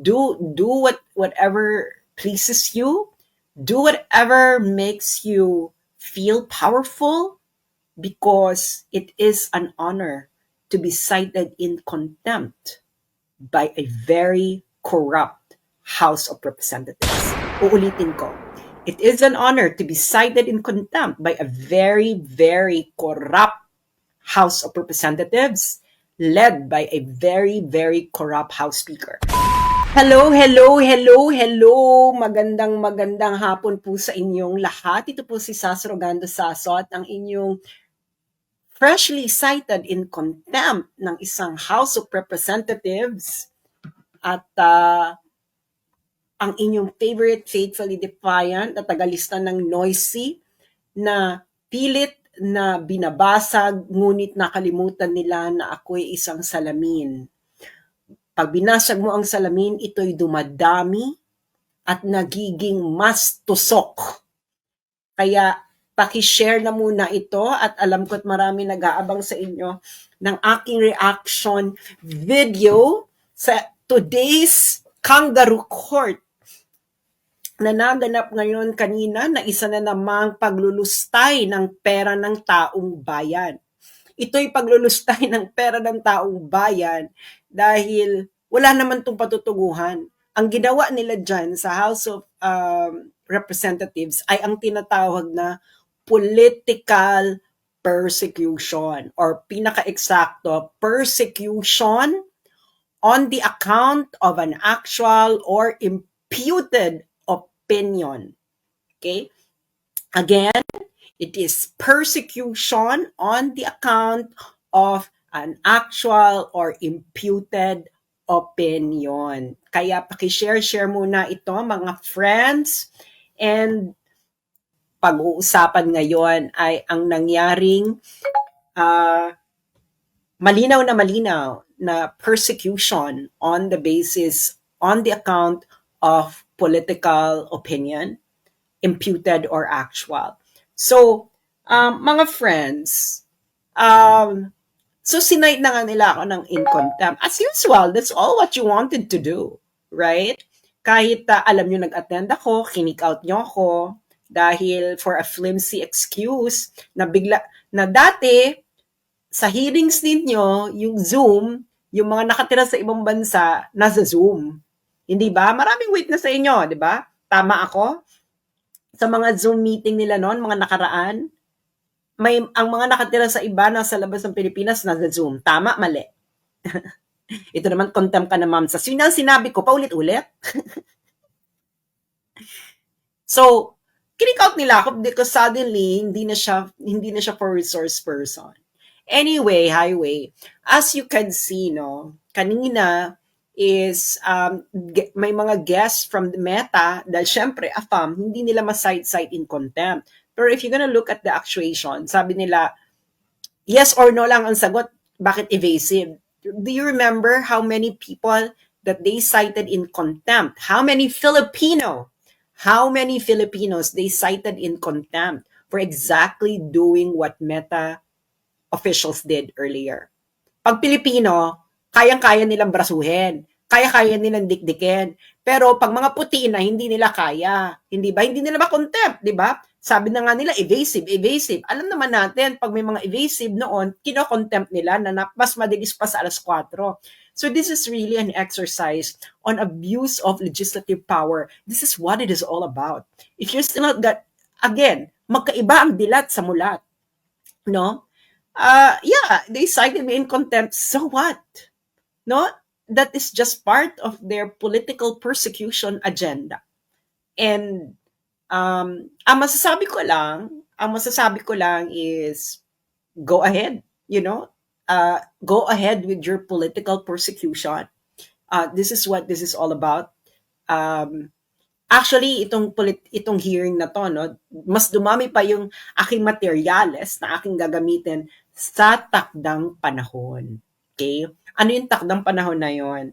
do whatever pleases you, do whatever makes you feel powerful, because it is an honor to be cited in contempt by a very corrupt House of Representatives. Uulitin ko. It is an honor to be cited in contempt by a very, very corrupt House of Representatives led by a very, very corrupt House Speaker. Hello, hello, hello, hello. Magandang hapon po sa inyong lahat. Ito po si Sas Rogando Saso at ang inyong freshly cited in contempt ng isang House of Representatives at ang inyong favorite faithfully defiant at tagalista ng noisy na pilit na binabasag ngunit nakalimutan nila na ako'y isang salamin. Pag binasag mo ang salamin, ito'y dumadami at nagiging mas tusok. Kaya paki-share na muna ito at alam ko't marami nag-aabang sa inyo ng aking reaction video sa today's Kangaroo Court na naganap ngayon kanina na isa na namang paglulustay ng pera ng taong bayan. Ito'y paglulustay ng pera ng taong bayan dahil wala naman itong patutuguhan. Ang ginawa nila dyan sa House of Representatives ay ang tinatawag na political persecution or pinaka-eksakto, persecution on the account of an actual or imputed opinion. Okay? Again, it is persecution on the account of an actual or imputed opinion. Kaya paki-share muna ito mga friends. And pag-uusapan ngayon ay ang nangyaring malinaw na persecution on the account of political opinion, imputed or actual. So, mga friends, so sinight na nga nila ako ng in contempt. As usual, that's all what you wanted to do, right? Kahit alam nyo nag-attend ako, kinik out nyo ako dahil for a flimsy excuse na dati sa hearings ninyo, yung Zoom, yung mga nakatira sa ibang bansa, nasa Zoom. Hindi ba? Maraming witness sa inyo, di ba? Tama ako? Sa mga Zoom meeting nila noon, mga nakaraan, ang mga nakatira sa iba nasa labas ng Pilipinas nasa Zoom. Tama, mali. Ito naman, contempt ka na, ma'am. Sa sinabi ko, paulit-ulit. So, kinik out nila ako because suddenly, hindi na siya for resource person. Anyway, highway. As you can see, no, kanina is may mga guests from the Meta dahil syempre, AFAM, hindi nila ma-cite in contempt. Pero if you're gonna look at the actuation, sabi nila, yes or no lang ang sagot, bakit evasive? Do you remember how many people that they cited in contempt? How many Filipinos they cited in contempt for exactly doing what Meta officials did earlier? Pag Pilipino, kayang-kaya nilang brasuhin. Kaya-kaya nilang dikdikin. Pero pag mga puti na, hindi nila kaya. Hindi ba? Hindi nila ma-contempt, di ba? Sabi na nga nila, evasive. Alam naman natin, pag may mga evasive noon, kino-contempt nila na mas madilis pa sa 4:00. So this is really an exercise on abuse of legislative power. This is what it is all about. If you're still not again, magkaiba ang dilat sa mulat. No? Yeah, they cited me in contempt. So what? No? That is just part of their political persecution agenda. And ang masasabi ko lang is go ahead, go ahead with your political persecution. This is what this is all about. Actually, itong hearing na to, no, mas dumami pa yung aking materyales na aking gagamitin sa takdang panahon. Okay? Ano yung takdang panahon na yon?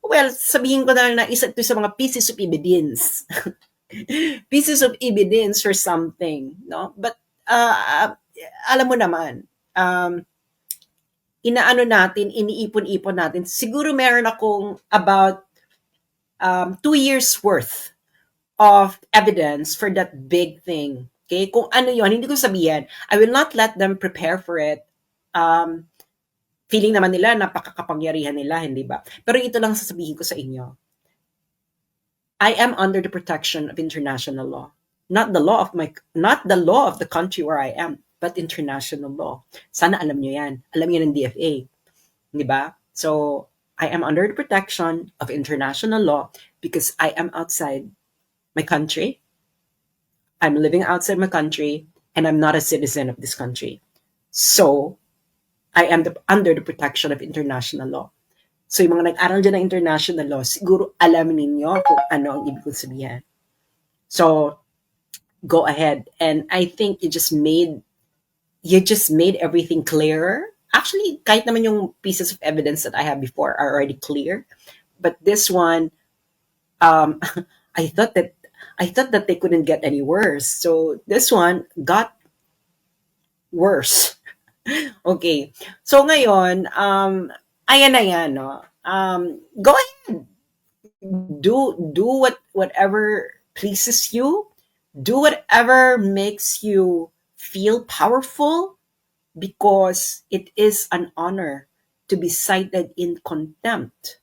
Well, sabihin ko na lang na isa ito sa mga pieces of evidence. Pieces of evidence for something, no? But alam mo naman, iniipon-ipon natin. Siguro meron akong about 2 years worth of evidence for that big thing. Okay? Kung ano yon, hindi ko sabihin, I will not let them prepare for it. Feeling naman nila napakakapangyarihan nila, hindi ba? Pero ito lang sasabihin ko sa inyo. I am under the protection of international law. Not the law of the country where I am, but international law. Sana alam nyo yan. Alam nyo ng DFA. Di ba? So, I am under the protection of international law because I am outside my country. I'm living outside my country and I'm not a citizen of this country. So, I am under the protection of international law. So, yung mga nag-aral dyan ng international law, siguro alam ninyo kung ano ang ibig kong sabihin. So, go ahead. And I think you just made everything clearer. Actually, kahit naman yung pieces of evidence that I have before are already clear. But this one, I thought that they couldn't get any worse. So this one got worse. Okay. So ngayon, ayan na yan, no? Go ahead. Do whatever pleases you. Do whatever makes you feel powerful, because it is an honor to be cited in contempt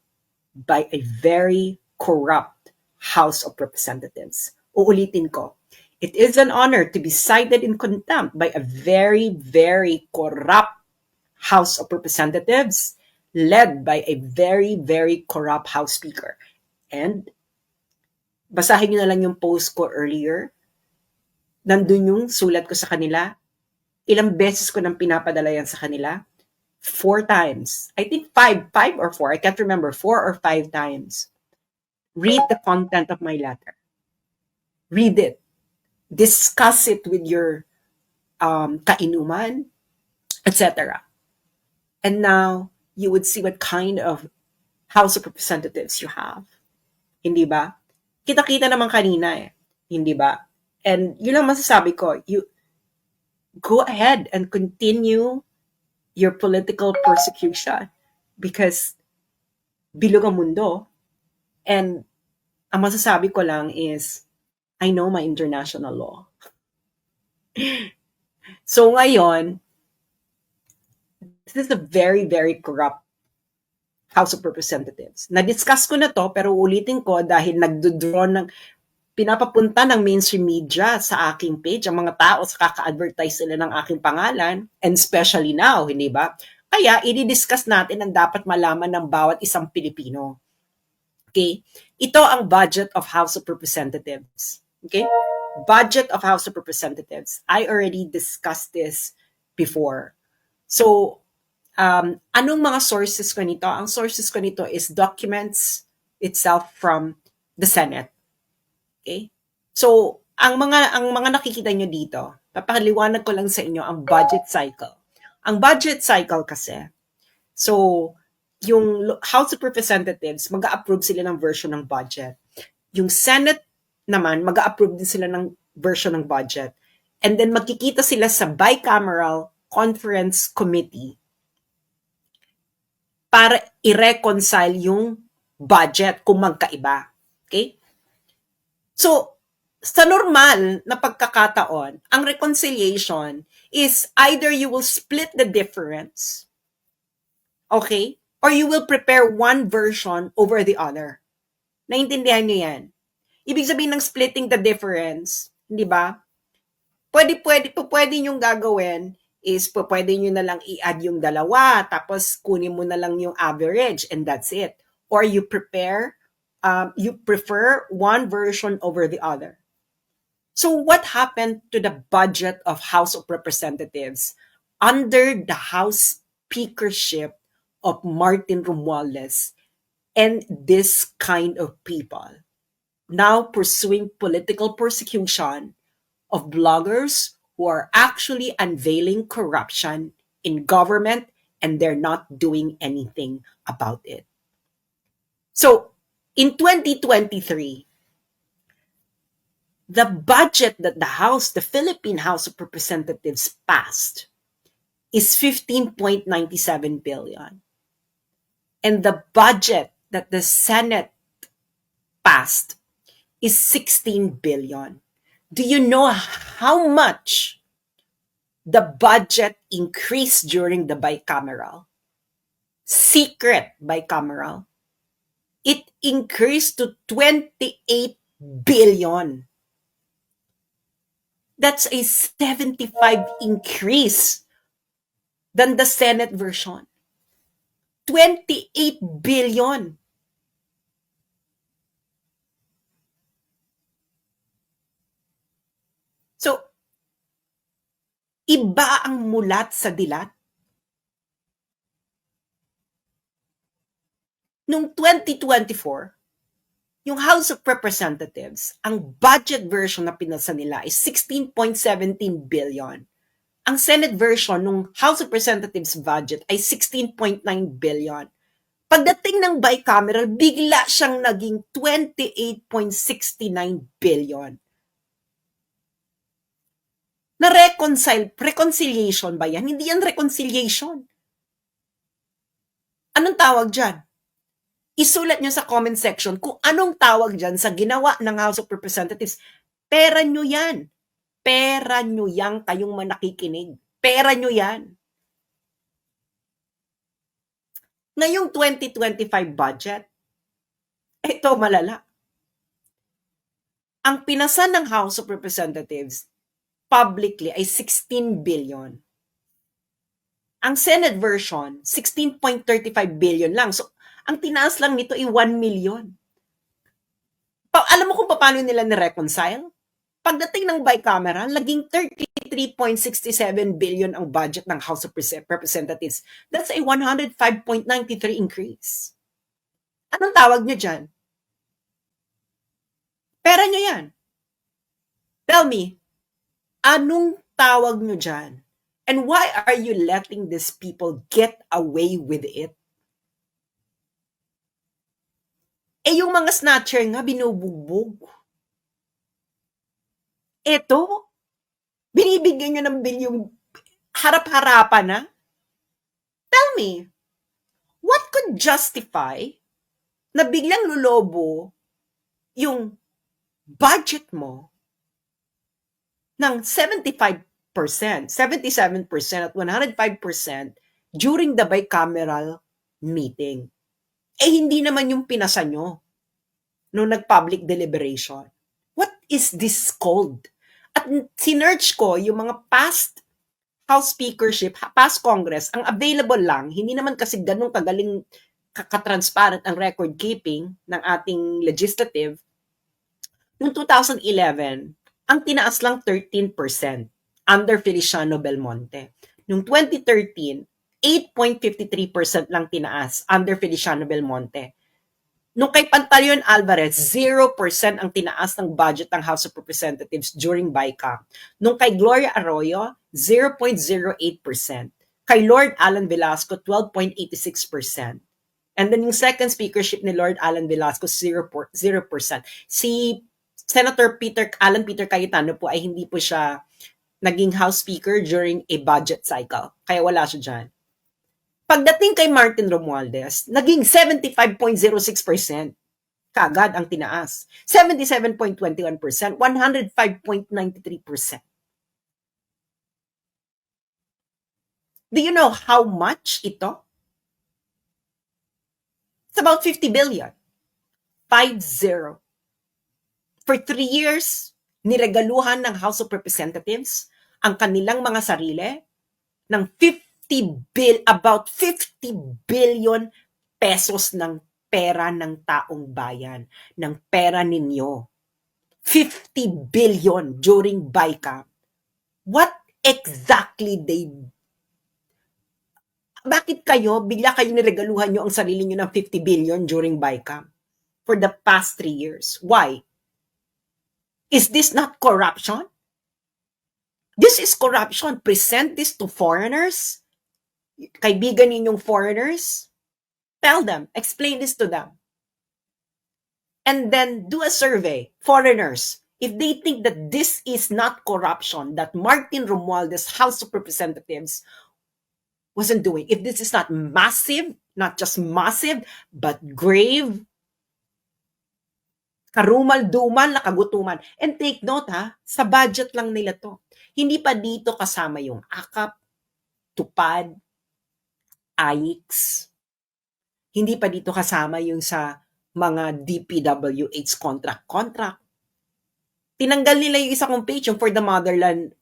by a very corrupt House of Representatives. Uulitin ko. It is an honor to be cited in contempt by a very, very corrupt House of Representatives led by a very, very corrupt House Speaker. And basahin nyo na lang yung post ko earlier. Nandun yung sulat ko sa kanila. Ilang beses ko nang pinapadala yan sa kanila? 4 times. I think 5 or 4. I can't remember. 4 or 5 times. Read the content of my letter. Read it. Discuss it with your kainuman, etc. And now, you would see what kind of House of Representatives you have. Hindi ba? Kita-kita naman kanina eh. Hindi ba? And yun lang masasabi ko. You go ahead and continue your political persecution because bilog ang mundo. And ang masasabi ko lang is, I know my international law. So ngayon, this is a very, very corrupt House of Representatives. Na-discuss ko na to, pero ulitin ko dahil nagdodraw ng pinapapunta ng mainstream media sa aking page, ang mga tao sa kaka-advertise sila ng aking pangalan, and especially now, hindi ba? Kaya, i-discuss natin ang dapat malaman ng bawat isang Pilipino. Okay? Ito ang budget of House of Representatives. Okay? Budget of House of Representatives. I already discussed this before. So, anong mga sources ko nito? Ang sources ko nito is documents itself from the Senate. Okay? So, ang mga nakikita nyo dito, papaliwanag ko lang sa inyo ang budget cycle. Ang budget cycle kasi, so, yung House of Representatives, mag-a-approve sila ng version ng budget. Yung Senate naman, mag-a-approve din sila ng version ng budget. And then, magkikita sila sa bicameral conference committee para i-reconcile yung budget kung magkaiba. Okay? So, sa normal na pagkakataon, ang reconciliation is either you will split the difference, okay? Or you will prepare one version over the other. Naintindihan niyo yan? Ibig sabihin ng splitting the difference, di ba? Pwede niyong gagawin is pwede niyo na lang i-add yung dalawa, tapos kunin mo na lang yung average, and that's it. Or you prefer one version over the other. So what happened to the budget of House of Representatives under the House speakership of Martin Romualdez and this kind of people now pursuing political persecution of bloggers who are actually unveiling corruption in government and they're not doing anything about it. So, in 2023, the budget that the Philippine House of Representatives passed is 15.97 billion. And the budget that the Senate passed is 16 billion. Do you know how much the budget increased during the bicameral? Secret bicameral. It increased to 28 billion. That's a 75 increase than the Senate version. 28 billion. So, iba ang mulat sa dilat. Noong 2024, yung House of Representatives, ang budget version na pinasa nila is 16.17 billion. Ang Senate version ng House of Representatives budget ay 16.9 billion. Pagdating ng bicameral, bigla siyang naging 28.69 billion. Reconciliation ba yan? Hindi yan reconciliation. Anong tawag dyan? Isulat nyo sa comment section kung anong tawag dyan sa ginawa ng House of Representatives. Pera nyo yan. Pera nyo yan kayong manakikinig. Pera nyo yan. Ngayong 2025 budget, ito malala. Ang pinasa ng House of Representatives publicly ay 16 billion. Ang Senate version, 16.35 billion lang. So, ang tinaas lang nito ay 1 million. Alam mo kung paano nila ni-reconcile? Pagdating ng bicameral, naging 33.67 billion ang budget ng House of Representatives. That's a 105.93 increase. Anong tawag nyo dyan? Pera nyo yan. Tell me, anong tawag nyo dyan? And why are you letting these people get away with it? Eh yung mga snatcher nga, binubugbog. Eto, binibigyan nyo ng bilyong harap-harapan na? Tell me, what could justify na biglang lulobo yung budget mo ng 75%, 77% at 105% during the bicameral meeting? Eh hindi naman yung pinasa nyo nung nag-public deliberation. What is this called? At sinerch ko yung mga past House speakership, past Congress, ang available lang, hindi naman kasi ganun kagaling kakatransparent ang record keeping ng ating legislative. Noong 2011, ang tinaas lang 13% under Feliciano Belmonte. Noong 2013, 8.53% lang tinaas under Feliciano Belmonte. Nung kay Pantaleon Alvarez, 0% ang tinaas ng budget ng House of Representatives during BICA. Nung kay Gloria Arroyo, 0.08%. Kay Lord Alan Velasco, 12.86%. And then yung second speakership ni Lord Alan Velasco, 0%. Si Senator Alan Peter Cayetano po ay hindi po siya naging House Speaker during a budget cycle. Kaya wala siya dyan. Pagdating kay Martin Romualdez, naging 75.06%. Kaagad ang tinaas. 77.21%, 105.93%. Do you know how much ito? It's about 50 billion. 50. For 3 years, niregaluhan ng House of Representatives ang kanilang mga sarili ng about 50 billion pesos ng pera ng taong bayan, ng pera ninyo. 50 billion during BICA. What exactly bakit bigla kayo niregaluhan nyo ang sarili nyo ng 50 billion during BICA for the past 3 years? Why? Is this not corruption? This is corruption. Present this to foreigners. Kaibigan ninyong foreigners. Tell them, explain this to them. And then do a survey, foreigners. If they think that this is not corruption, that Martin Romualdez House of Representatives wasn't doing, if this is not massive, not just massive, but grave Karumal-dumal na kagutuman. And take note ha, sa budget lang nila to. Hindi pa dito kasama yung AKAP, TUPAD, AIX. Hindi pa dito kasama yung sa mga DPWH contract. Tinanggal nila yung isa kong page, yung for the motherland.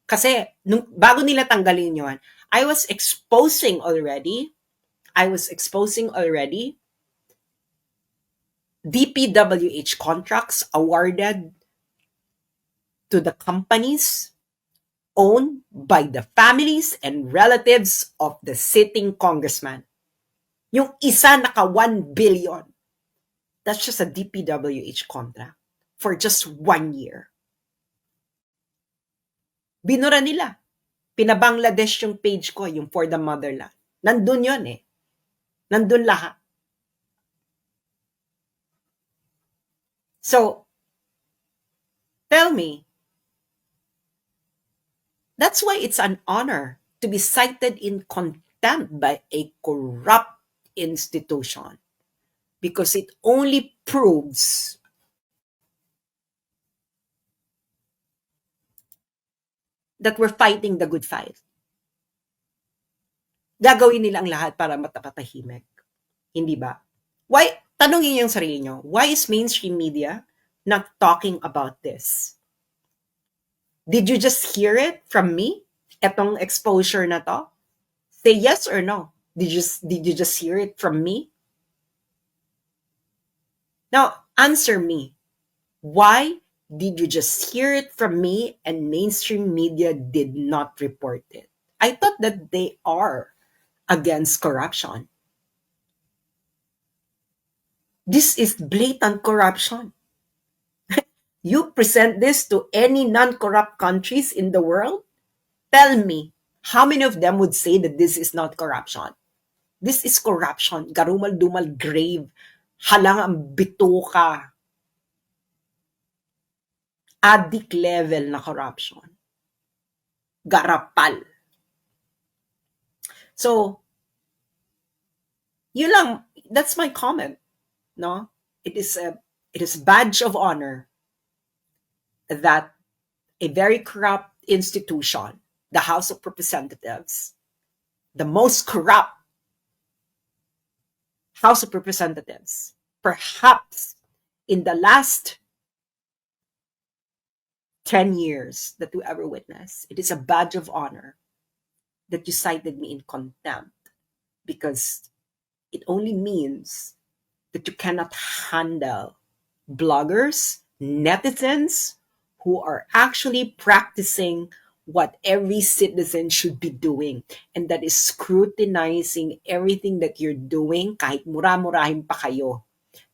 Kasi bago nila tanggalin yun, I was exposing already DPWH contracts awarded to the companies owned by the families and relatives of the sitting congressman. Yung isa naka 1 billion. That's just a DPWH contract for just 1 year. Binura nila. Pinabangladesh yung page ko, yung for the motherland. Nandun yun eh. Nandun lahat. So, tell me, that's why it's an honor to be cited in contempt by a corrupt institution, because it only proves that we're fighting the good fight. Gagawin nila ang lahat para matapatahimik. Hindi ba? Why? Tanungin yung sarili nyo, why is mainstream media not talking about this? Did you just hear it from me? Etong exposure na to? Say yes or no. Did you just hear it from me? Now, answer me. Why did you just hear it from me and mainstream media did not report it? I thought that they are against corruption. This is blatant corruption. You present this to any non-corrupt countries in the world? Tell me, how many of them would say that this is not corruption? This is corruption. Garumal-dumal, grave. Halang ang bituka. Addict level na corruption. Garapal. So, yun lang. That's my comment. No? It is a badge of honor that a very corrupt institution, the House of Representatives, the most corrupt House of Representatives, perhaps in the last 10 years that we ever witnessed, it is a badge of honor that you cited me in contempt, because it only means that you cannot handle bloggers, netizens who are actually practicing what every citizen should be doing, and that is scrutinizing everything that you're doing kahit mura-murahin pa kayo.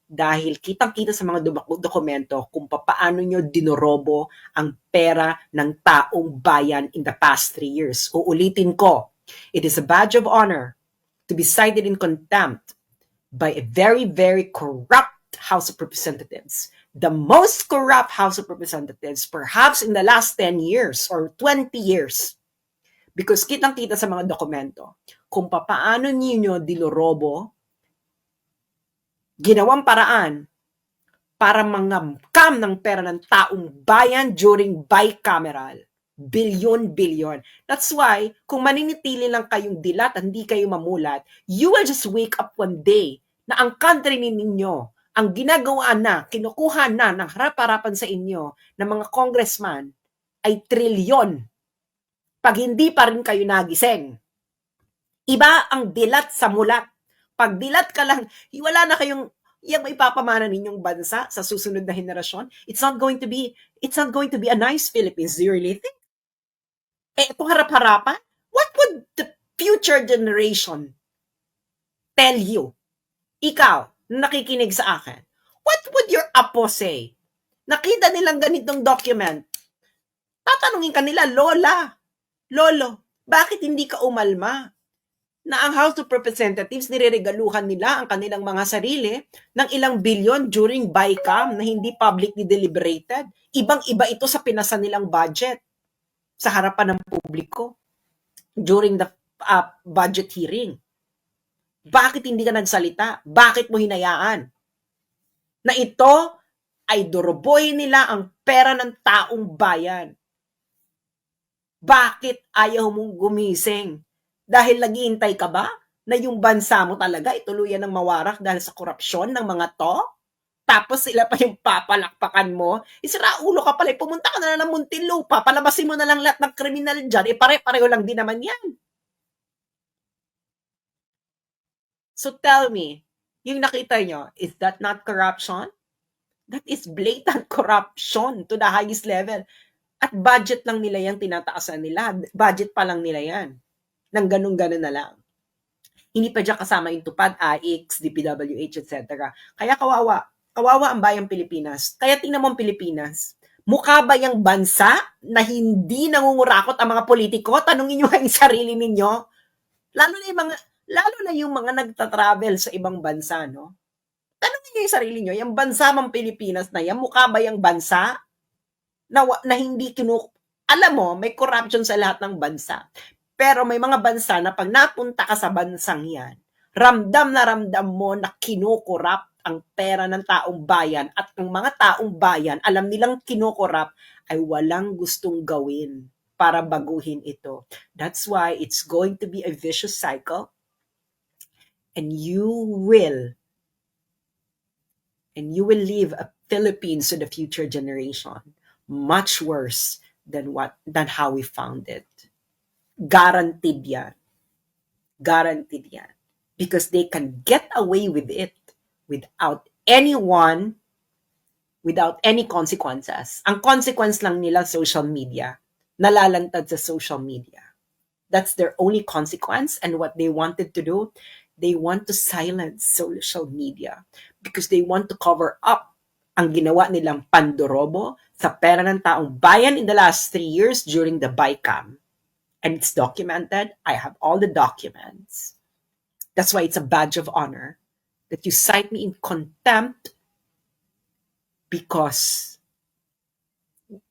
Dahil kitang-kita sa mga dokumento kung paano nyo dinorobo ang pera ng taong bayan in the past 3 years. Uulitin ko, it is a badge of honor to be cited in contempt by a very, very corrupt House of Representatives. The most corrupt House of Representatives perhaps in the last 10 years or 20 years. Because kitang-kita sa mga dokumento kung paano niyo dinorobo, ginawang paraan para mangangkam ng pera ng taong bayan during bicameral. Bilyon. That's why, kung maninitili lang kayong dilat at hindi kayo mamulat, you will just wake up one day na ang country ninyo, ang ginagawa na, kinukuha na ng harap-harapan sa inyo ng mga congressman ay trilyon. Pag hindi pa rin kayo nagising. Iba ang dilat sa mulat. Pag dilat ka lang, wala na kayong yung ipapamana ninyong bansa sa susunod na henerasyon. It's not going to be a nice Philippines. Do you really think? Itong harap-harapan, what would the future generation tell you? Ikaw, nakikinig sa akin, what would your apo say? Nakita nilang ganitong document. Tatanungin ka nila, Lolo, bakit hindi ka umalma? Na ang House of Representatives, nireregaluhan nila ang kanilang mga sarili ng ilang bilyon during BICAM na hindi publicly deliberated. Ibang-iba ito sa pinasa nilang budget sa harapan ng publiko during the budget hearing. Bakit hindi ka nagsalita? Bakit mo hinayaan? na ito ay duruboy nila ang pera ng taong bayan. Bakit ayaw mong gumising? Dahil naghihintay ka ba na yung bansa mo talaga ituluyan ng mawarak dahil sa korupsyon ng mga to? Tapos sila pa yung papalakpakan mo? Isira ulo ka pala, pumunta ka na lang ng Muntinlupa, palabasin mo na lang lahat ng kriminal dyan, pare-pareho lang din naman yan. So tell me, yung nakita nyo, is that not corruption? That is blatant corruption to the highest level. At budget lang nila yan, tinataasan nila. Budget pa lang nila yan. Nang ganun-ganun na lang. Hindi pa dyan kasama yung tupad, AIX, DPWH, etc. Kaya kawawa. Kawawa ang bayang Pilipinas. Kaya tingnan mo ang Pilipinas. Mukha ba yung bansa na hindi nangungurakot ang mga politiko? Tanungin nyo ang sarili ninyo. Lalo na yung mga nagta-travel sa ibang bansa, no? Tanungin nyo yung sarili nyo, yung bansa mang Pilipinas na yan, mukha ba yung bansa na hindi alam mo, may corruption sa lahat ng bansa. Pero may mga bansa na pag napunta ka sa bansang yan, ramdam na ramdam mo na kinukurap ang pera ng taong bayan at ang mga taong bayan, alam nilang kinukurap ay walang gustong gawin para baguhin ito. That's why it's going to be a vicious cycle and you will leave a Philippines to the future generation much worse than how we found it. Guaranteed yan. Guaranteed yan. Because they can get away with it without any consequences. Ang consequence lang nila social media. Nalalantad sa social media. That's their only consequence, and what they wanted to do, they want to silence social media because they want to cover up ang ginawa nilang pandorobo sa pera ng taong bayan in the last 3 years during the BICAM. And it's documented. I have all the documents. That's why it's a badge of honor that you cite me in contempt, because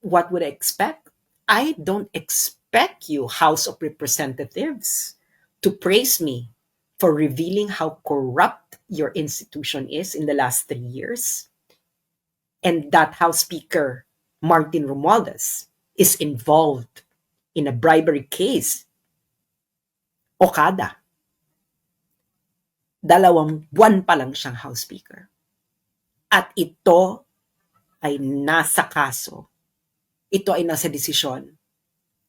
what would I expect? I don't expect you, House of Representatives, to praise me for revealing how corrupt your institution is in the last 3 years. And that House Speaker, Martin Romualdez, is involved in a bribery case. Okada. 2 buwan pa lang siyang House Speaker. At ito ay nasa kaso. Ito ay nasa desisyon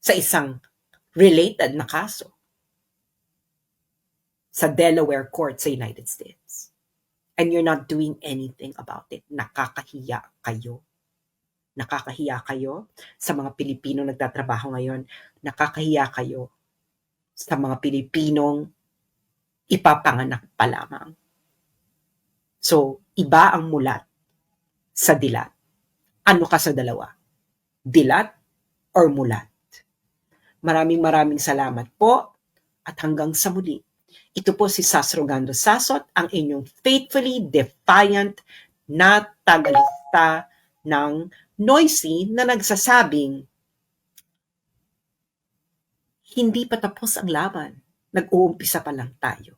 sa isang related na kaso sa Delaware Court sa United States. And you're not doing anything about it. Nakakahiya kayo. Nakakahiya kayo sa mga Pilipinong nagtatrabaho ngayon. Nakakahiya kayo sa mga Pilipinong ipapanganak pa lamang. So, iba ang mulat sa dilat. Ano ka sa dalawa? Dilat or mulat? Maraming salamat po at hanggang sa muli. Ito po si Sas Rogando Sasot, ang inyong faithfully defiant na tagalista ng Noisy na nagsasabing hindi pa tapos ang laban. Nag-uumpisa pa lang tayo.